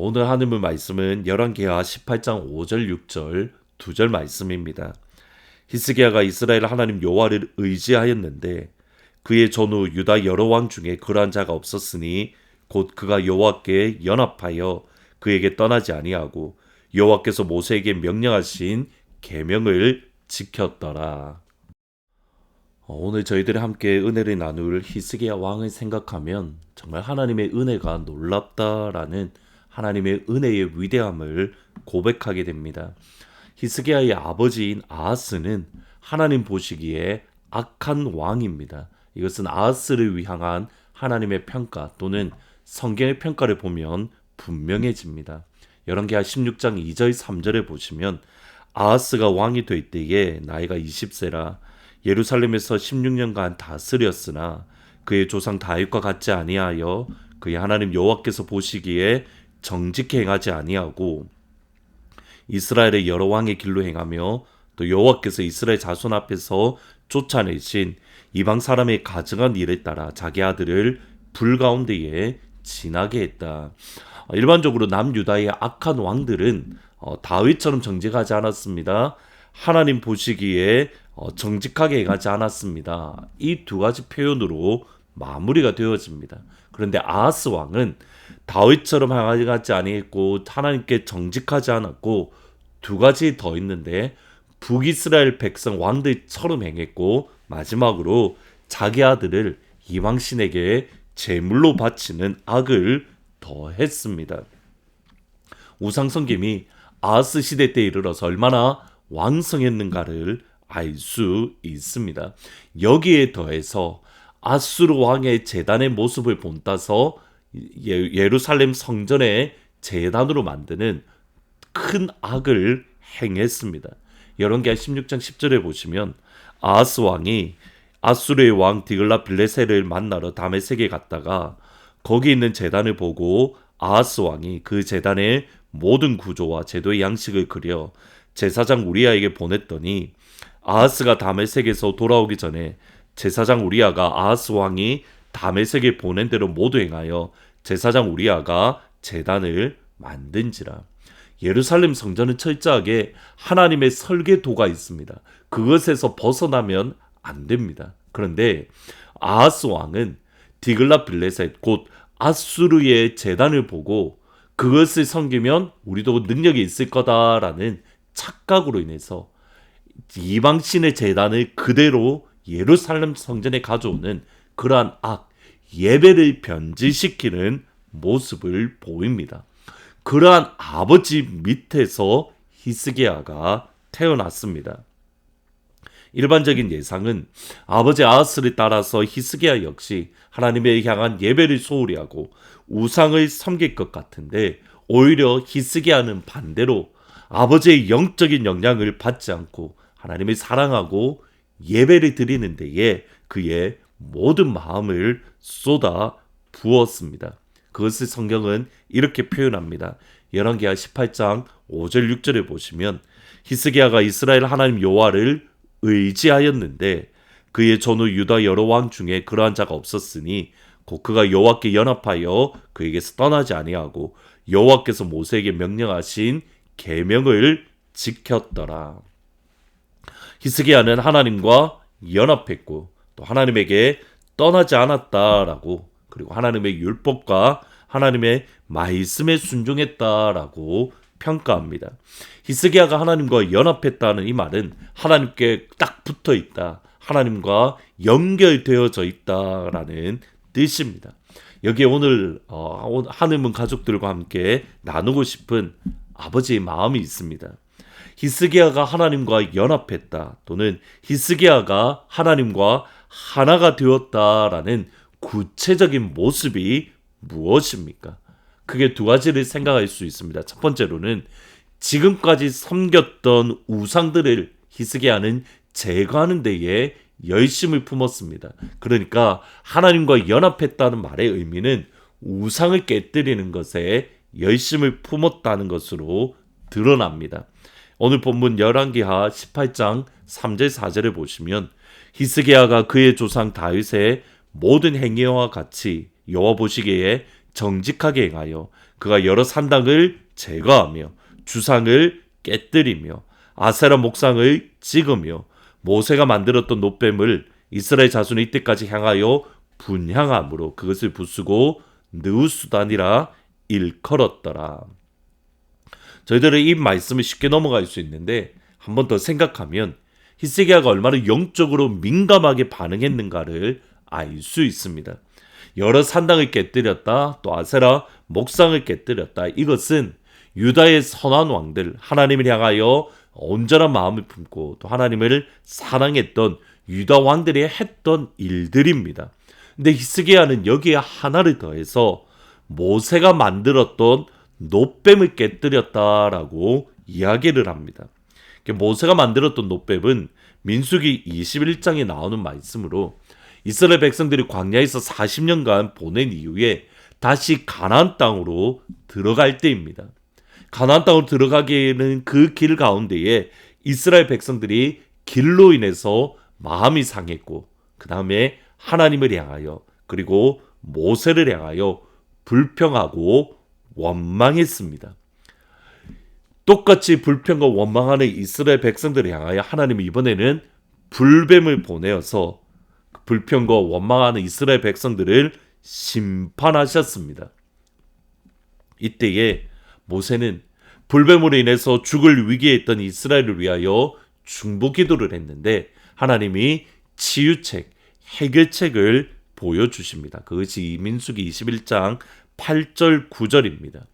오늘 하나님의 말씀은 열왕기하 18장 5절 6절 2절 말씀입니다. 히스기야가 이스라엘 하나님 여호와를 의지하였는데 그의 전후 유다 여러 왕 중에 그러한 자가 없었으니 곧 그가 여호와께 연합하여 그에게 떠나지 아니하고 여호와께서 모세에게 명령하신 계명을 지켰더라. 오늘 저희들이 함께 은혜를 나눌 히스기야 왕을 생각하면 정말 하나님의 은혜가 놀랍다라는 하나님의 은혜의 위대함을 고백하게 됩니다. 히스기야의 아버지인 아하스는 하나님 보시기에 악한 왕입니다. 이것은 아하스를 향한 하나님의 평가 또는 성경의 평가를 보면 분명해집니다. 열왕기하 16장 2절 3절에 보시면 아하스가 왕이 될 때에 나이가 20세라 예루살렘에서 16년간 다스렸으나 그의 조상 다윗과 같지 아니하여 그의 하나님 여호와께서 보시기에 정직히 행하지 아니하고 이스라엘의 여러 왕의 길로 행하며 또 여호와께서 이스라엘 자손 앞에서 쫓아내신 이방 사람의 가증한 일에 따라 자기 아들을 불 가운데에 지나게 했다. 일반적으로 남유다의 악한 왕들은 다윗처럼 정직하지 않았습니다. 하나님 보시기에 정직하게 행하지 않았습니다. 이 두 가지 표현으로 마무리가 되어집니다. 그런데 아하스 왕은 다윗처럼 행하지 아니했고 하나님께 정직하지 않았고 두 가지 더 있는데 북이스라엘 백성 왕들처럼 행했고 마지막으로 자기 아들을 이방신에게 제물로 바치는 악을 더했습니다. 우상성김이 아하스 시대 때 이르러서 얼마나 왕성했는가를 알 수 있습니다. 여기에 더해서 아수르 왕의 제단의 모습을 본따서 예루살렘 성전의 제단으로 만드는 큰 악을 행했습니다. 열왕기하 16장 10절에 보시면 아하스 왕이 아수르의 왕 디글라 빌레셀을 만나러 다메섹에 갔다가 거기 있는 제단을 보고 아하스 왕이 그 제단의 모든 구조와 제도의 양식을 그려 제사장 우리아에게 보냈더니 아하스가 다메섹에서 돌아오기 전에 제사장 우리아가 아하스 왕이 다메섹에 보낸 대로 모두 행하여 제사장 우리아가 제단을 만든지라. 예루살렘 성전은 철저하게 하나님의 설계도가 있습니다. 그것에서 벗어나면 안 됩니다. 그런데 아하스 왕은 디글라 빌레셋 곧 아수르의 제단을 보고 그것을 섬기면 우리도 능력이 있을 거다라는 착각으로 인해서 이방신의 제단을 그대로 예루살렘 성전에 가져오는 그러한 악, 예배를 변질시키는 모습을 보입니다. 그러한 아버지 밑에서 히스기야가 태어났습니다. 일반적인 예상은 아버지 아하스를 따라서 히스기야 역시 하나님에 향한 예배를 소홀히 하고 우상을 섬길 것 같은데 오히려 히스기야는 반대로 아버지의 영적인 영향을 받지 않고 하나님을 사랑하고 예배를 드리는 데에 그의 모든 마음을 쏟아 부었습니다. 그것을 성경은 이렇게 표현합니다. 열왕기하 18장 5절 6절에 보시면 히스기야가 이스라엘 하나님 여호와를 의지하였는데 그의 전후 유다 여러 왕 중에 그러한 자가 없었으니 곧 그가 여호와께 연합하여 그에게서 떠나지 아니하고 여호와께서 모세에게 명령하신 계명을 지켰더라. 히스기야는 하나님과 연합했고 또 하나님에게 떠나지 않았다라고 그리고 하나님의 율법과 하나님의 말씀에 순종했다라고 평가합니다. 히스기야가 하나님과 연합했다는 이 말은 하나님께 딱 붙어 있다, 하나님과 연결되어져 있다라는 뜻입니다. 여기에 오늘 하늘문 가족들과 함께 나누고 싶은 아버지의 마음이 있습니다. 히스기야가 하나님과 연합했다 또는 히스기야가 하나님과 하나가 되었다라는 구체적인 모습이 무엇입니까? 크게 두 가지를 생각할 수 있습니다. 첫 번째로는 지금까지 섬겼던 우상들을 히스기야는 제거하는 데에 열심을 품었습니다. 그러니까 하나님과 연합했다는 말의 의미는 우상을 깨뜨리는 것에 열심을 품었다는 것으로 드러납니다. 오늘 본문 열왕기하 18장 3절 4절을 보시면 히스기야가 그의 조상 다윗의 모든 행위와 같이 여호와 보시기에 정직하게 행하여 그가 여러 산당을 제거하며 주상을 깨뜨리며 아세라 목상을 찍으며 모세가 만들었던 놋뱀을 이스라엘 자손이 이때까지 향하여 분향함으로 그것을 부수고 느우수단이라 일컬었더라. 저희들은 이 말씀을 쉽게 넘어갈 수 있는데 한 번 더 생각하면 히스기야가 얼마나 영적으로 민감하게 반응했는가를 알 수 있습니다. 여러 산당을 깨뜨렸다, 또 아세라 목상을 깨뜨렸다. 이것은 유다의 선한 왕들, 하나님을 향하여 온전한 마음을 품고 또 하나님을 사랑했던 유다 왕들이 했던 일들입니다. 근데 히스기야는 여기에 하나를 더해서 모세가 만들었던 놋뱀을 깨뜨렸다라고 이야기를 합니다. 모세가 만들었던 놋뱀은 민수기 21장에 나오는 말씀으로 이스라엘 백성들이 광야에서 40년간 보낸 이후에 다시 가나안 땅으로 들어갈 때입니다. 가나안 땅으로 들어가기에는 그 길 가운데에 이스라엘 백성들이 길로 인해서 마음이 상했고 그 다음에 하나님을 향하여 그리고 모세를 향하여 불평하고 원망했습니다. 똑같이 불평과 원망하는 이스라엘 백성들을 향하여 하나님은 이번에는 불뱀을 보내어서 불평과 원망하는 이스라엘 백성들을 심판하셨습니다. 이때에 모세는 불뱀으로 인해서 죽을 위기에 있던 이스라엘을 위하여 중보 기도를 했는데 하나님이 치유책, 해결책을 보여주십니다. 그것이 민수기 21장 8절 9절입니다.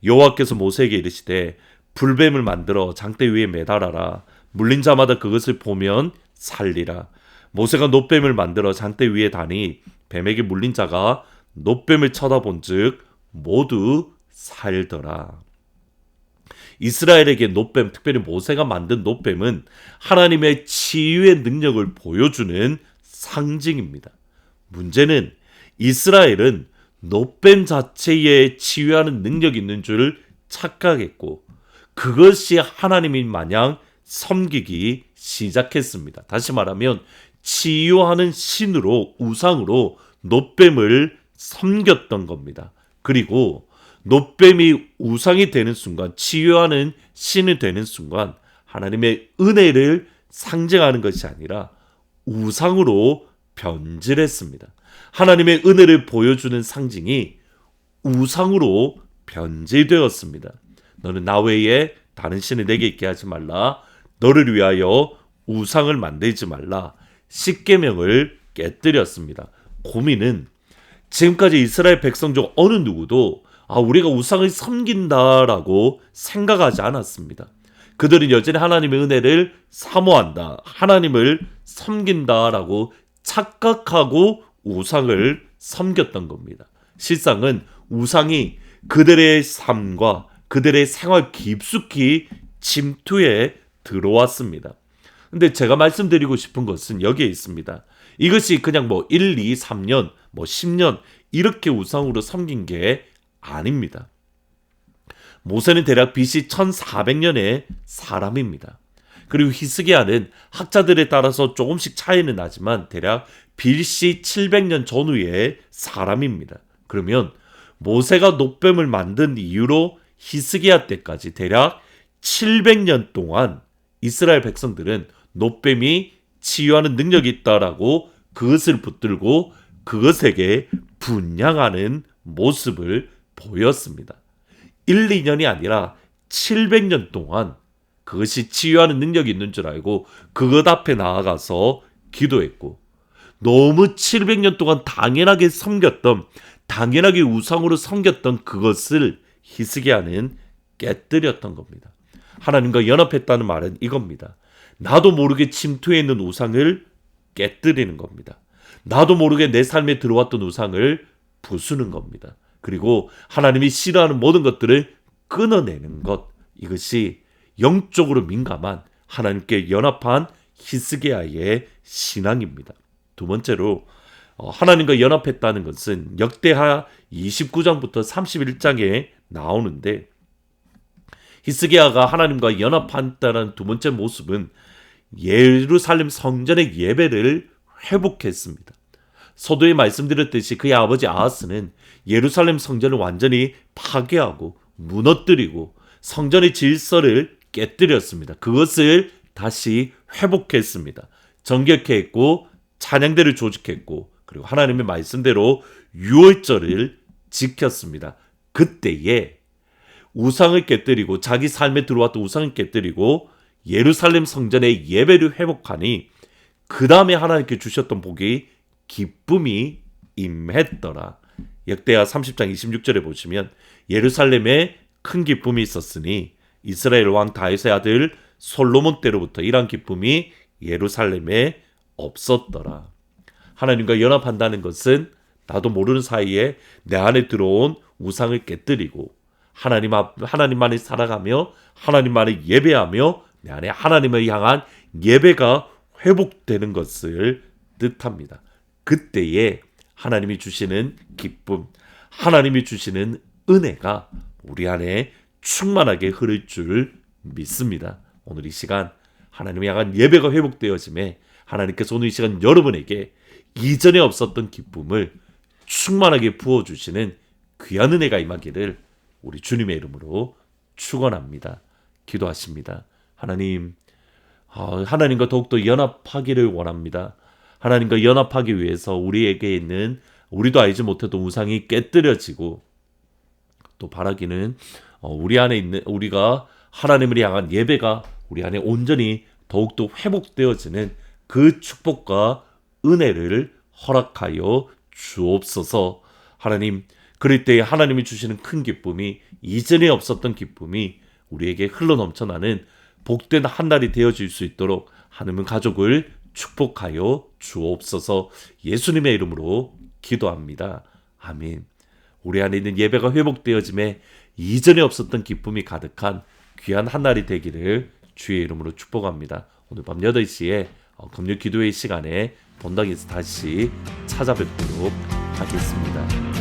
여호와께서 모세에게 이르시되 불뱀을 만들어 장대 위에 매달아라. 물린 자마다 그것을 보면 살리라. 모세가 놋뱀을 만들어 장대 위에 다니 뱀에게 물린 자가 놋뱀을 쳐다본 즉 모두 살더라. 이스라엘에게 놋뱀, 특별히 모세가 만든 놋뱀은 하나님의 치유의 능력을 보여주는 상징입니다. 문제는 이스라엘은 놋뱀 자체에 치유하는 능력이 있는 줄 착각했고 그것이 하나님인 마냥 섬기기 시작했습니다. 다시 말하면 치유하는 신으로 우상으로 놋뱀을 섬겼던 겁니다. 그리고 놋뱀이 우상이 되는 순간, 치유하는 신이 되는 순간 하나님의 은혜를 상징하는 것이 아니라 우상으로 변질했습니다. 하나님의 은혜를 보여주는 상징이 우상으로 변질되었습니다. 너는 나 외에 다른 신을 내게 있게 하지 말라. 너를 위하여 우상을 만들지 말라. 십계명을 깨뜨렸습니다. 고민은 지금까지 이스라엘 백성 중 어느 누구도 우리가 우상을 섬긴다라고 생각하지 않았습니다. 그들은 여전히 하나님의 은혜를 사모한다, 하나님을 섬긴다라고 착각하고 우상을 섬겼던 겁니다. 실상은 우상이 그들의 삶과 그들의 생활 깊숙이 침투해 들어왔습니다. 근데 제가 말씀드리고 싶은 것은 여기에 있습니다. 이것이 그냥 1, 2, 3년, 10년 이렇게 우상으로 섬긴 게 아닙니다. 모세는 대략 BC 1400년의 사람입니다. 그리고 히스기야는 학자들에 따라서 조금씩 차이는 나지만 대략 BC 700년 전후의 사람입니다. 그러면 모세가 놋뱀을 만든 이후로 히스기야 때까지 대략 700년 동안 이스라엘 백성들은 놋뱀이 치유하는 능력이 있다라고 그것을 붙들고 그것에게 분향하는 모습을 보였습니다. 1, 2년이 아니라 700년 동안 그것이 치유하는 능력이 있는 줄 알고 그것 앞에 나아가서 기도했고 너무 700년 동안 당연하게 섬겼던 당연하게 우상으로 섬겼던 그것을 히스기야는 깨뜨렸던 겁니다. 하나님과 연합했다는 말은 이겁니다. 나도 모르게 침투해 있는 우상을 깨뜨리는 겁니다. 나도 모르게 내 삶에 들어왔던 우상을 부수는 겁니다. 그리고 하나님이 싫어하는 모든 것들을 끊어내는 것, 이것이 영적으로 민감한 하나님께 연합한 히스기야의 신앙입니다. 두 번째로 하나님과 연합했다는 것은 역대하 29장부터 31장에 나오는데 히스기야가 하나님과 연합한다는 두 번째 모습은 예루살렘 성전의 예배를 회복했습니다. 서두에 말씀드렸듯이 그의 아버지 아하스는 예루살렘 성전을 완전히 파괴하고 무너뜨리고 성전의 질서를 깨뜨렸습니다. 그것을 다시 회복했습니다. 정결케 했고 찬양대를 조직했고 그리고 하나님의 말씀대로 유월절을 지켰습니다. 그때에 우상을 깨뜨리고 자기 삶에 들어왔던 우상을 깨뜨리고 예루살렘 성전의 예배를 회복하니 그 다음에 하나님께 주셨던 복이 기쁨이 임했더라. 역대하 30장 26절에 보시면 예루살렘에 큰 기쁨이 있었으니 이스라엘 왕 다윗의 아들 솔로몬 때로부터 이러한 기쁨이 예루살렘에 없었더라. 하나님과 연합한다는 것은 나도 모르는 사이에 내 안에 들어온 우상을 깨뜨리고 하나님만을 살아가며 하나님만을 예배하며 내 안에 하나님을 향한 예배가 회복되는 것을 뜻합니다. 그때에 하나님이 주시는 기쁨, 하나님이 주시는 은혜가 우리 안에 충만하게 흐를 줄 믿습니다. 오늘 이 시간 하나님을 향한 예배가 회복되어짐에 하나님께서 오늘 이 시간 여러분에게 이전에 없었던 기쁨을 충만하게 부어주시는 귀한 은혜가 임하기를 우리 주님의 이름으로 축원합니다. 기도하십니다. 하나님, 하나님과 더욱더 연합하기를 원합니다. 하나님과 연합하기 위해서 우리에게 있는 우리도 알지 못했던 우상이 깨뜨려지고 또 바라기는 우리 안에 있는 우리가 하나님을 향한 예배가 우리 안에 온전히 더욱더 회복되어지는 그 축복과 은혜를 허락하여 주옵소서. 하나님, 그럴 때 하나님이 주시는 큰 기쁨이 이전에 없었던 기쁨이 우리에게 흘러넘쳐나는 복된 한 날이 되어질 수 있도록 하나님은 가족을 축복하여 주옵소서. 예수님의 이름으로 기도합니다. 아멘. 우리 안에 있는 예배가 회복되어짐에 이전에 없었던 기쁨이 가득한 귀한 한 날이 되기를 주의 이름으로 축복합니다. 오늘 밤 8시에 금요 기도회 시간에 본당에서 다시 찾아뵙도록 하겠습니다.